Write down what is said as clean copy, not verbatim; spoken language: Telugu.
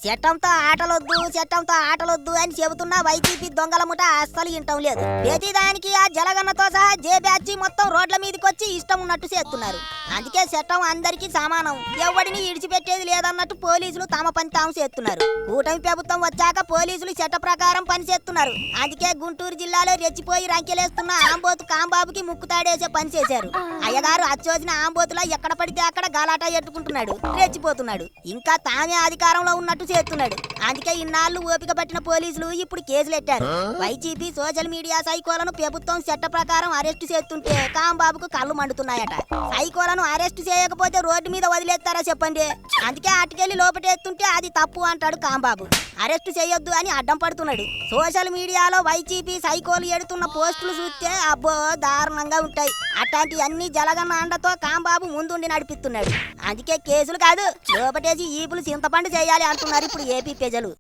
చట్టంతో ఆటలొద్దు అని చెబుతున్నా వైసీపీ దొంగల ముఠ అస్సలు ఇంటం లేదు. ప్రతిదానికి ఆ జలగన్నతో సహా జే బ్యాచ్ మొత్తం రోడ్ల మీదకొచ్చి ఇష్టం ఉన్నట్టు చేస్తున్నారు. అందుకే చట్టం అందరికీ సమానం, ఎవడిని ఇడిచిపెట్టేది లేదన్నట్టు పోలీసులు తమ పని తాము చేస్తున్నారు. కూటమి ప్రభుత్వం వచ్చాక పోలీసులు చట్ట ప్రకారం పని చేస్తున్నారు. అందుకే గుంటూరు జిల్లాలో రెచ్చిపోయి రంకెలేస్తున్న ఆంబోతు కాంబాబుకి ముక్కుతాడేసే పని చేశారు. అయ్యగారు అచ్చోసిన ఆంబోతులా ఎక్కడ పడితే అక్కడ గలాటా ఎట్టుకుంటున్నాడు, రెచ్చిపోతున్నాడు. ఇంకా తామే అధికారంలో ఉన్నట్టు చేస్తున్నాడు. అందుకే ఇన్నాళ్లు ఓపిక పట్టిన పోలీసులు ఇప్పుడు కేసులెట్టారు. వైసీపీ సోషల్ మీడియా సైకోలను ప్రభుత్వం చట్ట ప్రకారం అరెస్టు చేస్తుంటే కాంబాబుకు కళ్ళు మండుతున్నాయట. సైకోలను అరెస్టు చేయకపోతే రోడ్డు మీద వదిలేస్తారా చెప్పండి. అందుకే అటుకెళ్లి లోపటేస్తుంటే అది తప్పు అంటాడు కాంబాబు. అరెస్టు చేయొద్దు అని అడ్డం పడుతున్నాడు. సోషల్ మీడియాలో వైసీపీ సైకోలు ఎడుతున్న పోస్టులు చూస్తే అబ్బో దారుణంగా ఉంటాయి. అట్లాంటి అన్ని జలగన్న అండతో కాంబాబు ముందుండి నడిపిస్తున్నాడు. అందుకే కేసులు కాదు, లోపటేసి ఈపులు చింతపండు చేయాలి అంటున్నారు ఇప్పుడు ఏపీ ప్రజలు.